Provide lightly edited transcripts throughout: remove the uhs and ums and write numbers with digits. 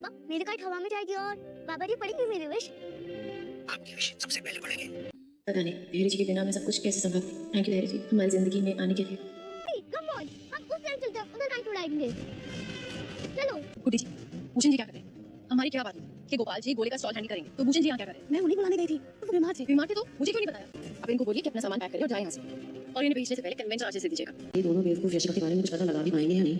मेरी काइट हवा में जाएगी और बाबा जी पढ़ेंगे मेरी विश। आपकी विश सबसे पहले पढ़ेंगे। पता नहीं धैर्य जी के बिना मैं सब कुछ कैसे संभव। थैंक यू धैर्य जी हमारी जिंदगी में आने के लिए। कम ऑन, हम उस साइड चलते हैं, उधर काइट उड़ाएंगे। चलो। गुड्डी जी, भूषण जी क्या कर रहे हैं? हमारी क्या बात हुई कि गोपाल जी गोले का स्टॉल हैंडल करेंगे, तो भूषण जी यहाँ क्या कर रहे हैं? मैं उन्हें बुलाने गई थी, तो बीमार थे। बीमार थे तो मुझे क्यों नहीं बताया? अब इनको बोलिए कि अपना सामान पैक करें और जाए यहाँ से, और इन्हें भेजने से पहले कन्वेंशन आज से दीजिएगा। ये दोनों बेवकूफ यशिका के बारे में कुछ पता लगा भी पाएंगे या नहीं?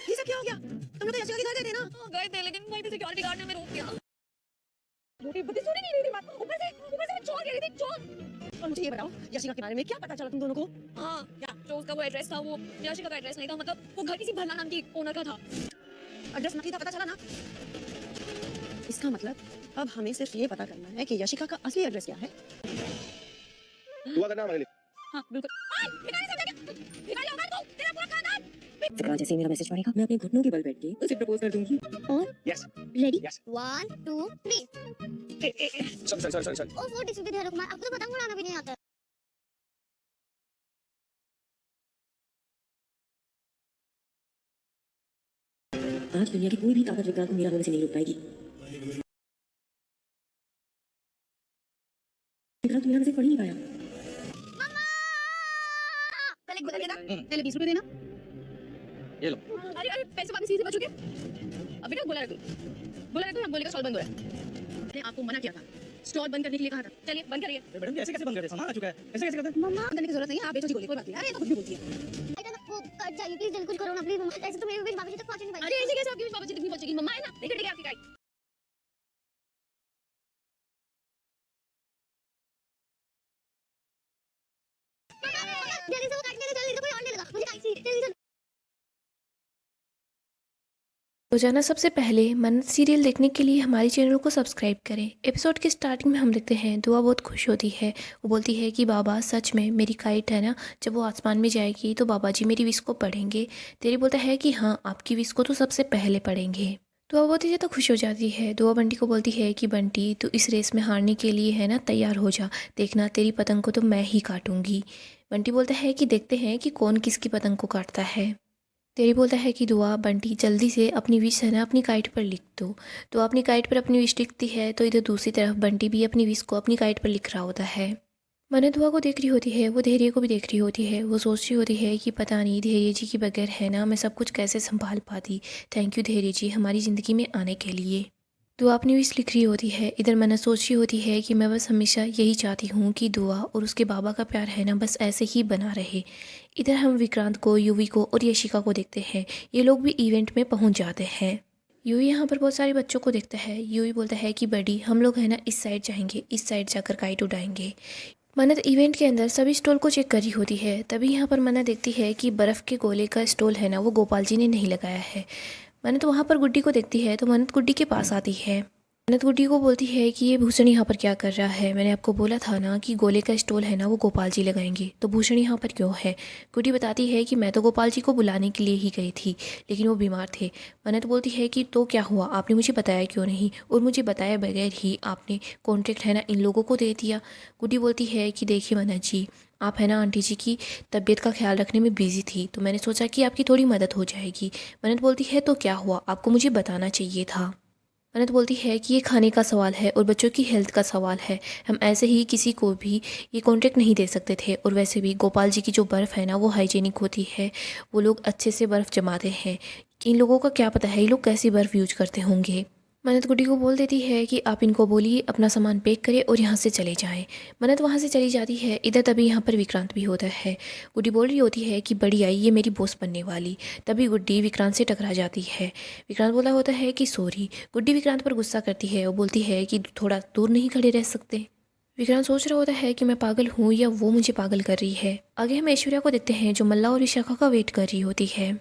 ये सब क्या हो गया? तुम लोग तो यशिका के घर गए थे ना? गए थे, लेकिन वहीं पे सिक्योरिटी गार्ड ने हमें रोक दिया। रोटी बुद्धि सुनी नहीं रही थी बात। ऊपर से चोर कह रही थी, चोर। और मुझे ये बताओ यशिका के बारे में क्या पता चला तुम दोनों को? हाँ, क्या जो उसका वो एड्रेस था वो यशिका का एड्रेस नहीं था, मतलब वो घर किसी भरना नाम की ओनर का था। एड्रेस नकली था, पता चला ना? इसका मतलब अब हमें सिर्फ ये पता करना है कि यशिका का असली एड्रेस क्या है। दुआ करना हमारे लिए। हाँ, बिल्कुल। फिर जैसे ही मेरा मैसेज पढ़ेगा मैं अपने घुटनों के बल बैठ के उसे प्रपोज कर दूंगी। और यस रेडी यस 1 2 3। सॉरी। ओ वो डिस्क पे ध्यान रखो, आपको तो पतंग उड़ाना भी नहीं आता। आज दुनिया की कोई भी ताकत विक्रांत को मेरा होने से नहीं रोक पाएगी। विक्रांत मेरा मैसेज पढ़ ही नहीं पाया। पहले गोला देना, पहले 20 रुपए देना। ये लो। अरे पैसे वापस सीधे बचोगे। अभी ना गोला रख दो, हम गोले का स्टॉल बंद हो रहा है। मैंने आपको मना किया था, स्टॉल बंद करने के लिए कहा था। चलिए बंद करिए। मैडम जी ऐसे कैसे बंद कर दे? सामान आ चुका है, ऐसे कैसे करते हैं? मम्मा बंद करने की जरूरत नहीं है, आप बेचो जी गोली, कोई बात नहीं। अरे तो कुछ भी बोलती है। बेटा ना वो कट जाइए प्लीज, जल्दी कुछ करो ना प्लीज मम्मा, ऐसे तो मेरी विश बाबा जी तक पहुंच नहीं पाएगी। अरे ऐसे कैसे आपकी बाबा जी तक नहीं पहुंचेगी? मम्मा है ना, देखो ठीक है आपकी गाड़ी। जल्दी से वो काटने का, जल्दी से कोई और ले लगा, मुझे काइट चाहिए जल्दी से। रोजाना सबसे पहले मन्नत सीरियल देखने के लिए हमारे चैनल को सब्सक्राइब करें। एपिसोड के स्टार्टिंग में हम लिखते हैं दुआ बहुत खुश होती है। वो बोलती है कि बाबा सच में मेरी काइट है ना, जब वो आसमान में जाएगी तो बाबा जी मेरी विश को पढ़ेंगे। तेरी बोलता है कि हाँ आपकी विश को तो सबसे पहले पढ़ेंगे। दुआ बहुत ही ज़्यादा खुश हो जाती है। दुआ बंटी को बोलती है कि बंटी तू इस रेस में हारने के लिए है ना तैयार हो जा, देखना तेरी पतंग को तो मैं ही काटूंगी। बंटी बोलता है कि देखते हैं कि कौन किसकी पतंग को काटता है। तेरी बोलता है कि दुआ बंटी जल्दी से अपनी विश है ना अपनी काइट पर लिख दो। तो अपनी काइट पर अपनी विश लिखती है तो इधर दूसरी तरफ बंटी भी अपनी विश को अपनी काइट पर लिख रहा होता है। मन्नत दुआ को देख रही होती है, वो धैर्य को भी देख रही होती है। वो सोच रही होती है कि पता नहीं धैर्य जी के बगैर है ना मैं सब कुछ कैसे संभाल पाती। थैंक यू धैर्य जी हमारी ज़िंदगी में आने के लिए। दुआ अपनी विश लिख रही होती है। इधर मन्नत सोच रही होती है कि मैं बस हमेशा यही चाहती हूँ कि दुआ और उसके बाबा का प्यार है ना बस ऐसे ही बना रहे। इधर हम विक्रांत को, युवी को और यशिका को देखते हैं। ये लोग भी इवेंट में पहुँच जाते हैं। युवी यहाँ पर बहुत सारे बच्चों को देखता है। युवी बोलता है कि बड़ी हम लोग है ना इस साइड जाएंगे, इस साइड जाकर काइट उड़ाएंगे। मन्नत इवेंट के अंदर सभी स्टॉल को चेक कर रही होती है। तभी यहाँ पर मन्नत देखती है कि बर्फ़ के गोले का स्टॉल है ना वो गोपाल जी ने नहीं लगाया है। मन्नत वहाँ पर गुड्डी को देखती है तो मन्नत गुड्डी के पास आती है। मन्नत गुड्डी को बोलती है कि ये भूषण यहाँ पर क्या कर रहा है, मैंने आपको बोला था ना कि गोले का स्टॉल है ना वो गोपाल जी लगाएंगे, तो भूषण यहाँ पर क्यों है। गुड्डी बताती है कि मैं तो गोपाल जी को बुलाने के लिए ही गई थी लेकिन वो बीमार थे। मन्नत बोलती है कि तो क्या हुआ, आपने मुझे बताया क्यों नहीं, और मुझे बताए बगैर ही आपने कॉन्ट्रैक्ट है ना इन लोगों को दे दिया। गुड्डी बोलती है कि देखिए मन्नत जी आप है ना आंटी जी की तबीयत का ख्याल रखने में बिजी थी तो मैंने सोचा कि आपकी थोड़ी मदद हो जाएगी। मन्नत बोलती है तो क्या हुआ, आपको मुझे बताना चाहिए था। मन्नत बोलती है कि ये खाने का सवाल है और बच्चों की हेल्थ का सवाल है, हम ऐसे ही किसी को भी ये कॉन्ट्रैक्ट नहीं दे सकते थे। और वैसे भी गोपाल जी की जो बर्फ़ है ना वो हाइजीनिक होती है, वो लोग अच्छे से बर्फ़ जमाते हैं। इन लोगों का क्या पता है ये लोग कैसी बर्फ़ यूज करते होंगे। मन्नत गुड्डी को बोल देती है कि आप इनको बोलिए अपना सामान पैक करें और यहाँ से चले जाएं। मन्नत वहाँ से चली जाती है। इधर तभी यहाँ पर विक्रांत भी होता है। गुड्डी बोल रही होती है कि बड़ी आई ये मेरी बॉस बनने वाली। तभी गुड्डी विक्रांत से टकरा जाती है। विक्रांत बोला होता है कि सॉरी। गुड्डी विक्रांत पर गुस्सा करती है और बोलती है कि थोड़ा दूर नहीं खड़े रह सकते। विक्रांत सोच रहा होता है कि मैं पागल हूँ या वो मुझे पागल कर रही है। आगे हम ऐश्वर्या को देखते हैं जो मल्ला और विशाखा का वेट कर रही होती है।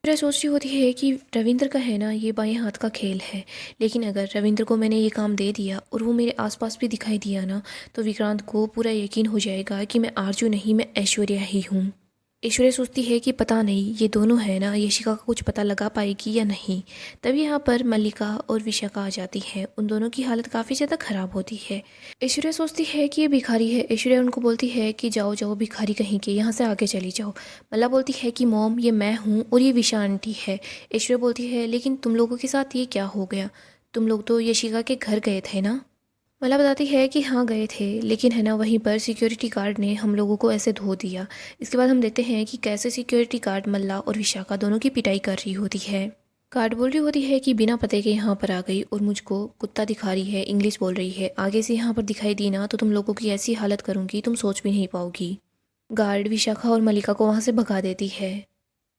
मेरा सोच रही होती है कि रविंद्र का है ना ये बाएं हाथ का खेल है, लेकिन अगर रविंद्र को मैंने ये काम दे दिया और वो मेरे आसपास भी दिखाई दिया ना तो विक्रांत को पूरा यकीन हो जाएगा कि मैं आरजू नहीं मैं ऐश्वर्या ही हूँ। ऐश्वर्या सोचती है कि पता नहीं ये दोनों है ना यशिका का कुछ पता लगा पाएगी या नहीं। तभी यहाँ पर मल्लिका और विशाखा आ जाती है। उन दोनों की हालत काफ़ी ज़्यादा ख़राब होती है। ऐश्वर्या सोचती है कि ये भिखारी है। ऐश्वर्या उनको बोलती है कि जाओ जाओ भिखारी कहीं के, यहाँ से आगे चली जाओ। मल्ला बोलती है कि मॉम ये मैं हूँ और ये विशा आंटी है। ऐश्वर्या बोलती है लेकिन तुम लोगों के साथ ये क्या हो गया, तुम लोग तो यशिका के घर गए थे ना। मला बताती है कि हाँ गए थे, लेकिन है ना वहीं पर सिक्योरिटी गार्ड ने हम लोगों को ऐसे धो दिया। इसके बाद हम देखते हैं कि कैसे सिक्योरिटी गार्ड मल्ला और विशाखा दोनों की पिटाई कर रही होती है। गार्ड बोल रही होती है कि बिना पते के यहाँ पर आ गई और मुझको कुत्ता दिखा रही है, इंग्लिश बोल रही है, आगे से यहाँ पर दिखाई दी ना तो तुम लोगों की ऐसी हालत करूँगी तुम सोच भी नहीं पाओगी। गार्ड विशाखा और मल्लिका को वहाँ से भगा देती है।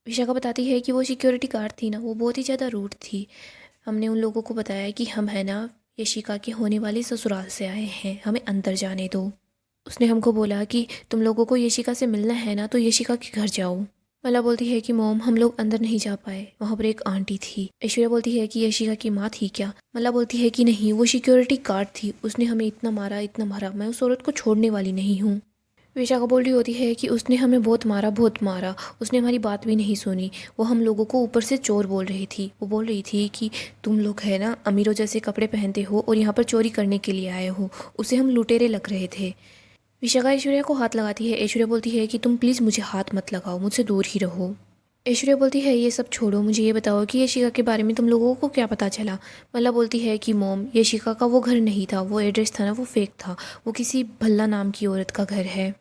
विशाखा बताती है कि वो सिक्योरिटी गार्ड थी ना वो बहुत ही ज़्यादा रूड थी। हमने उन लोगों को बताया कि हम है ना यशिका के होने वाले ससुराल से आए हैं, हमें अंदर जाने दो। उसने हमको बोला कि तुम लोगों को यशिका से मिलना है ना तो यशिका के घर जाओ। मला बोलती है कि मॉम हम लोग अंदर नहीं जा पाए, वहाँ पर एक आंटी थी। ऐश्वर्या बोलती है कि यशिका की माँ थी क्या। मला बोलती है कि नहीं वो सिक्योरिटी गार्ड थी, उसने हमें इतना मारा, मैं उस औरत को छोड़ने वाली नहीं हूँ। विशाखा बोल रही होती है कि उसने हमें बहुत मारा, उसने हमारी बात भी नहीं सुनी। वो हम लोगों को ऊपर से चोर बोल रही थी। वो बोल रही थी कि तुम लोग है ना अमीरों जैसे कपड़े पहनते हो और यहाँ पर चोरी करने के लिए आए हो। उसे हम लुटेरे लग रहे थे। विशाखा ऐश्वर्या को हाथ लगाती है। ऐश्वर्या बोलती है कि तुम प्लीज़ मुझे हाथ मत लगाओ, मुझसे दूर ही रहो। ऐश्वर्या बोलती है ये सब छोड़ो, मुझे ये बताओ कि यशिका के बारे में तुम लोगों को क्या पता चला। मल्ला बोलती है कि मॉम यशिका का वो घर नहीं था, वो एड्रेस था ना वो फेक था, वो किसी भल्ला नाम की औरत का घर है।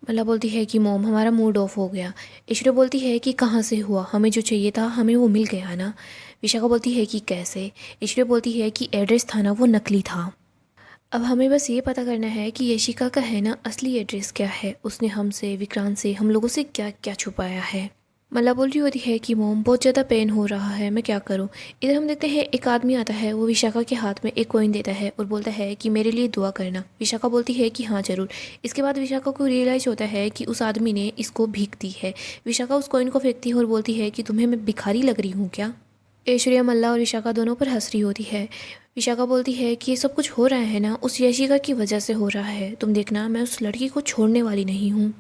मल्ला बोलती है कि मॉम हमारा मूड ऑफ हो गया। ऐश्वर्या बोलती है कि कहाँ से हुआ, हमें जो चाहिए था हमें वो मिल गया ना। विशाखा बोलती है कि कैसे। ऐश्वर्या बोलती है कि एड्रेस था ना वो नकली था। अब हमें बस ये पता करना है कि यशिका का है ना असली एड्रेस क्या है, उसने हमसे विक्रांत से हम लोगों से क्या क्या छुपाया है। मल्ला बोल रही होती है कि मॉम बहुत ज़्यादा पेन हो रहा है, मैं क्या करूं। इधर हम देखते हैं एक आदमी आता है, वो विशाखा के हाथ में एक कॉइन देता है और बोलता है कि मेरे लिए दुआ करना। विशाखा बोलती है कि हाँ ज़रूर। इसके बाद विशाखा को रियलाइज़ होता है कि उस आदमी ने इसको भीख दी है। विशाखा उस कॉइन को फेंकती है और बोलती है कि तुम्हें मैं भिखारी लग रही हूँ क्या। ऐश्वर्या मल्ला और विशाखा दोनों पर हंस रही होती है। विशाखा बोलती है कि ये सब कुछ हो रहा है ना उस यशिका की वजह से हो रहा है, तुम देखना मैं उस लड़की को छोड़ने वाली नहीं हूँ।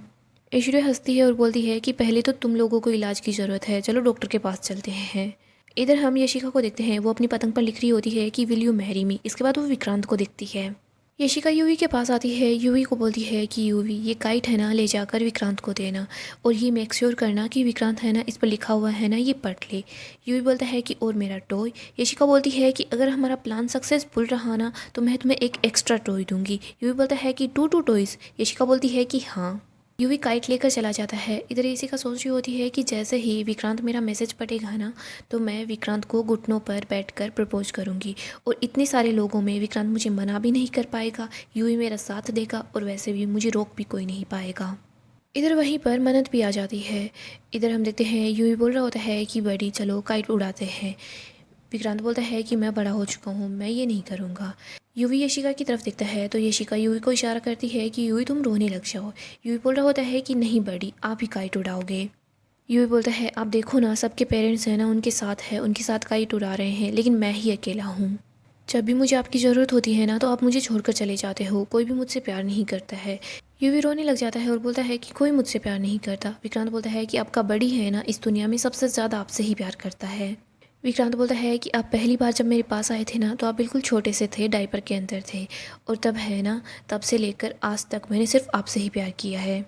ऐश्वर्या हंसती है और बोलती है कि पहले तो तुम लोगों को इलाज की ज़रूरत है, चलो डॉक्टर के पास चलते हैं। इधर हम यशिका को देखते हैं, वो अपनी पतंग पर लिख रही होती है कि विल यू मैरी मी। इसके बाद वो विक्रांत को देखती है। यशिका यूवी के पास आती है। यूवी को बोलती है कि यूवी ये काइट है ना ले जाकर विक्रांत को देना और ये मेक श्योर करना कि विक्रांत है ना इस पर लिखा हुआ है ना ये पढ़ ले। यूवी बोलता है कि और मेरा टॉय। यशिका बोलती है कि अगर हमारा प्लान सक्सेसफुल रहा ना तो मैं तुम्हें एक एक्स्ट्रा टॉय दूंगी। यूवी बोलता है कि 2 टॉयज़। यशिका बोलती है कि हाँ। यूवी काइट लेकर चला जाता है। इधर यशिका सोच रही होती है कि जैसे ही विक्रांत मेरा मैसेज पढ़ेगा ना तो मैं विक्रांत को घुटनों पर बैठकर प्रपोज करूंगी और इतने सारे लोगों में विक्रांत मुझे मना भी नहीं कर पाएगा, यूवी मेरा साथ देगा और वैसे भी मुझे रोक भी कोई नहीं पाएगा। इधर वहीं पर मन्नत भी आ जाती है। इधर हम देखते हैं यूवी बोल रहा होता है कि बड़ी चलो काइट उड़ाते हैं। विक्रांत बोलता है कि मैं बड़ा हो चुका हूँ, मैं ये नहीं करूँगा। यूवी यशिका की तरफ देखता है तो यशिका यूवी को इशारा करती है कि यूवी तुम रोने लग जाओ। यूवी बोल रहा होता है कि नहीं बड़ी, आप ही काइट उड़ाओगे। यूवी बोलता है आप देखो ना सबके पेरेंट्स हैं ना उनके साथ है, उनके साथ काइट उड़ा रहे हैं, लेकिन मैं ही अकेला हूँ। जब भी मुझे आपकी ज़रूरत होती है ना तो आप मुझे छोड़कर चले जाते हो, कोई भी मुझसे प्यार नहीं करता है। यूवी रोने लग जाता है और बोलता है कि कोई मुझसे प्यार नहीं करता। विक्रांत बोलता है कि आपका बड़ी है ना इस दुनिया में सबसे ज़्यादा आपसे ही प्यार करता है। विक्रांत बोलता है कि आप पहली बार जब मेरे पास आए थे ना तो आप बिल्कुल छोटे से थे, डायपर के अंदर थे और तब है ना तब से लेकर आज तक मैंने सिर्फ आपसे ही प्यार किया है।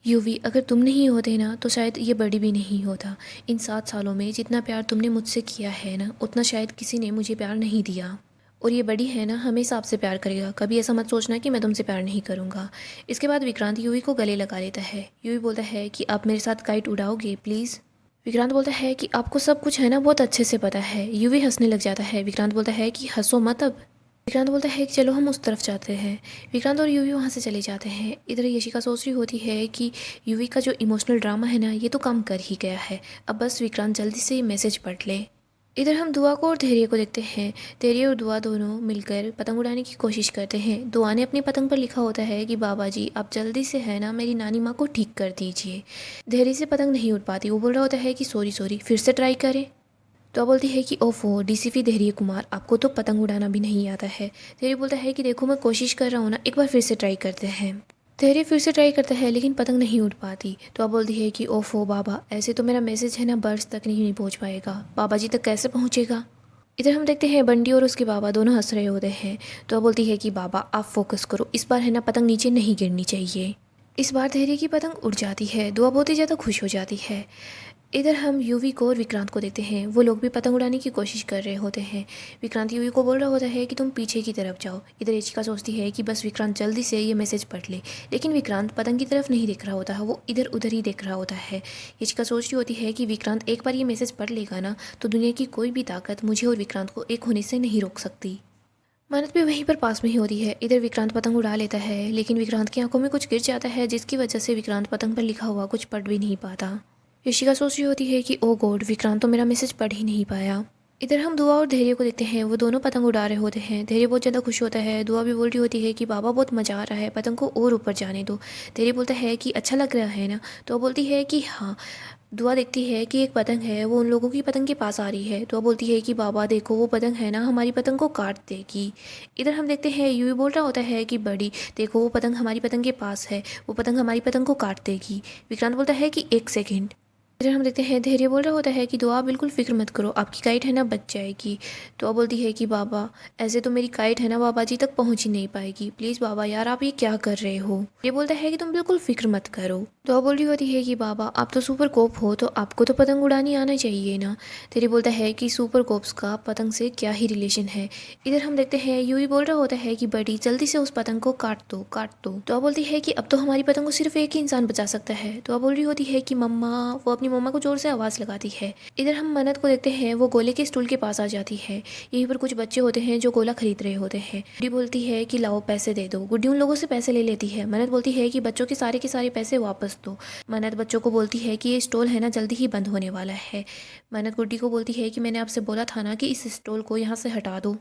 यूवी अगर तुम नहीं होते ना तो शायद ये बड़ी भी नहीं होता। इन 7 सालों में जितना प्यार तुमने मुझसे किया है ना उतना शायद किसी ने मुझे प्यार नहीं दिया और ये बड़ी है ना हमेशा आपसे प्यार करेगा, कभी ऐसा मत सोचना कि मैं तुमसे प्यार नहीं करूँगा। इसके बाद विक्रांत यूवी को गले लगा लेता है। यूवी बोलता है कि आप मेरे साथ काइट उड़ाओगे प्लीज़। विक्रांत बोलता है कि आपको सब कुछ है ना बहुत अच्छे से पता है। यूवी हंसने लग जाता है। विक्रांत बोलता है कि हंसो मत अब। विक्रांत बोलता है कि चलो हम उस तरफ जाते हैं। विक्रांत और यूवी वहाँ से चले जाते हैं। इधर यशिका सोच रही होती है कि यूवी का जो इमोशनल ड्रामा है ना ये तो काम कर ही गया है, अब बस विक्रांत जल्दी से मैसेज पढ़ ले। इधर हम दुआ को और धैर्य को देखते हैं। धैर्य और दुआ दोनों मिलकर पतंग उड़ाने की कोशिश करते हैं। दुआ ने अपनी पतंग पर लिखा होता है कि बाबा जी आप जल्दी से है ना मेरी नानी माँ को ठीक कर दीजिए। धैर्य से पतंग नहीं उड़ पाती, वो बोल रहा होता है कि सॉरी फिर से ट्राई करें। तो बोलती है कि ओफो डीसीपी धैर्य कुमार आपको तो पतंग उड़ाना भी नहीं आता है। धैर्य बोलता है कि देखो मैं कोशिश कर रहा हूँ ना, एक बार फिर से ट्राई करते हैं। धैर्य फिर से ट्राई करता है लेकिन पतंग नहीं उड़ पाती। तो अब बोलती है कि ओफो बाबा, ऐसे तो मेरा मैसेज है ना बर्ड्स तक नहीं पहुंच पाएगा, बाबा जी तक कैसे पहुंचेगा। इधर हम देखते हैं बंटी और उसके बाबा दोनों हंस रहे होते हैं। तो अब बोलती है कि बाबा आप फोकस करो, इस बार है ना पतंग नीचे नहीं गिरनी चाहिए। इस बार धैर्य की पतंग उड़ जाती है। दुआ बहुत ही ज़्यादा खुश हो जाती है। इधर हम यूवी को और विक्रांत को देखते हैं, वो लोग भी पतंग उड़ाने की कोशिश कर रहे होते हैं। विक्रांत यूवी को बोल रहा होता है कि तुम पीछे की तरफ जाओ। इधर एचिका सोचती है कि बस विक्रांत जल्दी से ये मैसेज पढ़ ले, लेकिन विक्रांत पतंग की तरफ नहीं देख रहा होता है, वो इधर उधर ही देख रहा होता है। एचिका सोच रही होती है कि विक्रांत एक बार ये मैसेज पढ़ लेगा ना तो दुनिया की कोई भी ताकत मुझे और विक्रांत को एक होने से नहीं रोक सकती। मानत भी वहीं पर पास में ही होती है। इधर विक्रांत पतंग उड़ा लेता है लेकिन विक्रांत की आंखों में कुछ गिर जाता है, जिसकी वजह से विक्रांत पतंग पर लिखा हुआ कुछ पढ़ भी नहीं पाता। यशिका सोच रही होती है कि ओ गॉड, विक्रांत तो मेरा मैसेज पढ़ ही नहीं पाया। इधर हम दुआ और धैर्य को देखते हैं, वो दोनों पतंग उड़ा रहे होते हैं। धैर्य बहुत ज़्यादा खुश होता है। दुआ भी बोल रही होती है कि बाबा बहुत मज़ा आ रहा है, पतंग को और ऊपर जाने दो। धैर्य बोलता है कि अच्छा लग रहा है ना, तो वो बोलती है कि हाँ। दुआ देखती है कि एक पतंग है वो उन लोगों की पतंग के पास आ रही है। तो वो बोलती है कि बाबा देखो वो पतंग है ना हमारी पतंग को काट देगी। इधर हम देखते हैं यूवी बोल रहा होता है कि बड़ी देखो वो पतंग हमारी पतंग के पास है, वो पतंग हमारी पतंग को काट देगी। विक्रांत बोलता है कि 1 सेकेंड। इधर हम देखते हैं धैर्य बोल रहा होता है कि दुआ बिल्कुल फिक्र मत करो, आपकी काइट है ना बच जाएगी। तो अब बोलती है कि बाबा ऐसे तो मेरी काइट है ना बाबा जी तक पहुंच ही नहीं पाएगी, प्लीज़ बाबा यार आप ये क्या कर रहे हो। ये बोलता है कि तुम बिल्कुल फिक्र मत करो। तो अब बोल रही होती है कि बाबा आप तो सुपर कोप हो तो आपको तो पतंग उड़ानी आना चाहिए ना। धैर्य बोलता है कि सुपर कोप्स का पतंग से क्या ही रिलेशन है। इधर हम देखते हैं यूवी बोल रहा होता है कि बड़ी जल्दी से उस पतंग को काट दो काट दो। तो अब बोलती है कि अब तो हमारी पतंग को सिर्फ एक ही इंसान बचा सकता है। तो अब बोल रही होती है कि मम्मा, वो अपनी मम्मा को जोर से आवाज़ लगाती है। इधर हम मन्नत को देखते हैं, वो गोले के स्टूल के पास आ जाती है। यहीं पर कुछ बच्चे होते हैं जो गोला खरीद रहे होते हैं। गुड्डी बोलती है कि लाओ पैसे दे दो। गुड्डी उन लोगों से पैसे ले लेती है। मन्नत बोलती है कि बच्चों के सारे पैसे वापस दो। मन्नत बच्चों को बोलती है कि ये स्टॉल है ना जल्दी ही बंद होने वाला है। मन्नत गुड्डी को बोलती है कि मैंने आपसे बोला था ना कि इस स्टॉल को यहाँ से हटा दो।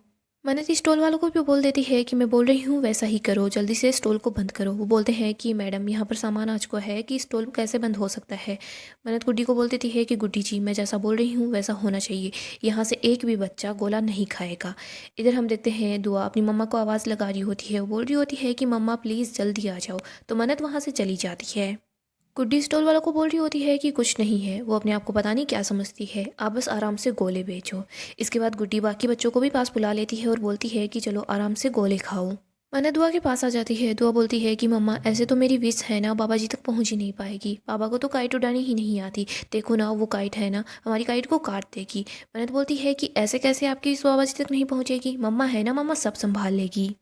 मन्नत स्टॉल वालों को भी बोल देती है कि मैं बोल रही हूँ वैसा ही करो, जल्दी से स्टॉल को बंद करो। वो बोलते हैं कि मैडम यहाँ पर सामान आ चुका है कि स्टॉल कैसे बंद हो सकता है। मन्नत गुड्डी को बोल देती है कि गुड्डी जी मैं जैसा बोल रही हूँ वैसा होना चाहिए, यहाँ से एक भी बच्चा गोला नहीं खाएगा। इधर हम देखते हैं दुआ अपनी मम्मा को आवाज़ लगा रही होती है। वो बोल रही होती है कि मम्मा प्लीज़ जल्दी आ जाओ। तो मन्नत वहाँ से चली जाती है। गुड्डी स्टॉल वालों को बोल रही होती है कि कुछ नहीं है, वो अपने आप को पता नहीं क्या समझती है, आप बस आराम से गोले बेचो। इसके बाद गुड्डी बाकी बच्चों को भी पास बुला लेती है और बोलती है कि चलो आराम से गोले खाओ। मन्नत दुआ के पास आ जाती है। दुआ बोलती है कि मम्मा ऐसे तो मेरी विश है ना बाबा जी तक पहुंच ही नहीं पाएगी, बाबा को तो काइट उड़ानी ही नहीं आती, देखो ना वो काइट है ना हमारी काइट को काट देगी। मन्नत बोलती है कि ऐसे कैसे आपकी विश बाबा जी तक नहीं पहुँचेगी, मम्मा है ना मम्मा सब संभाल लेगी।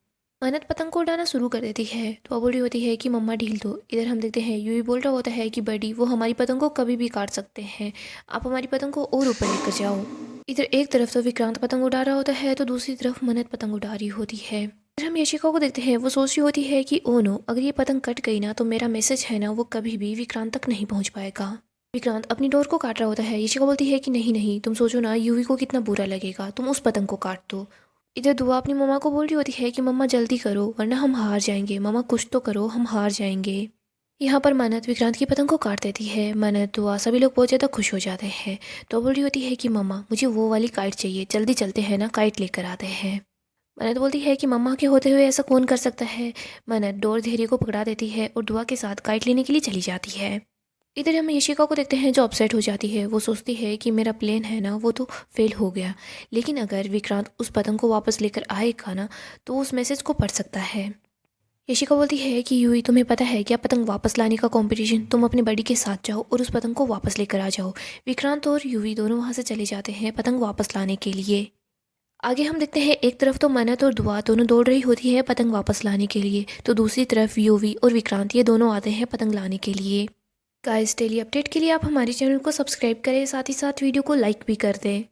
मन्नत पतंग को उड़ाना शुरू कर देती है। तो बोल रही होती है कि मम्मा ढील दो। इधर हम देखते हैं यूवी बोल रहा होता है कि बड़ी वो हमारी पतंग को कभी भी काट सकते हैं, आप हमारी पतंग को और ऊपर लेकर जाओ। इधर एक तरफ तो विक्रांत पतंग उड़ा रहा होता है तो दूसरी तरफ मन्नत पतंग उड़ा रही होती है। इधर हम यशिका को देखते हैं, वो सोच रही होती है कि ओ नो, अगर ये पतंग कट गई ना तो मेरा मैसेज है ना वो कभी भी विक्रांत तक नहीं पहुँच पाएगा। विक्रांत अपनी डोर को काट रहा होता है। यशिका बोलती है कि नहीं नहीं, तुम सोचो ना यूवी को कितना बुरा लगेगा, तुम उस पतंग को काट दो। इधर दुआ अपनी मम्मा को बोल रही होती है कि मम्मा जल्दी करो वरना हम हार जाएंगे, मम्मा कुछ तो करो हम हार जाएंगे। यहाँ पर मन्नत विक्रांत की पतंग को काट देती है। मन्नत दुआ सभी लोग बहुत ज़्यादा खुश हो जाते हैं। तो बोल रही होती है कि मम्मा मुझे वो वाली काइट चाहिए, जल्दी चलते हैं ना काइट लेकर आते हैं। मन्नत बोलती है कि मम्मा के होते हुए ऐसा कौन कर सकता है। मन्नत डोर धैर्य को पकड़ा देती है और दुआ के साथ काइट लेने के लिए चली जाती है। इधर हम यशिका को देखते हैं जो अपसेट हो जाती है। वो सोचती है कि मेरा प्लान है ना वो तो फेल हो गया, लेकिन अगर विक्रांत उस पतंग को वापस लेकर आएगा ना तो उस मैसेज को पढ़ सकता है। यशिका बोलती है कि यूवी तुम्हें पता है क्या पतंग वापस लाने का कंपटीशन, तुम अपने बड़ी के साथ जाओ और उस पतंग को वापस लेकर आ जाओ। विक्रांत और यूवी दोनों वहाँ से चले जाते हैं पतंग वापस लाने के लिए। आगे हम देखते हैं एक तरफ तो मन्नत और दुआ दोनों दौड़ रही होती है पतंग वापस लाने के लिए, तो दूसरी तरफ यूवी और विक्रांत ये दोनों आते हैं पतंग लाने के लिए। गाइस डेली अपडेट के लिए आप हमारे चैनल को सब्सक्राइब करें, साथ ही साथ वीडियो को लाइक भी कर दें।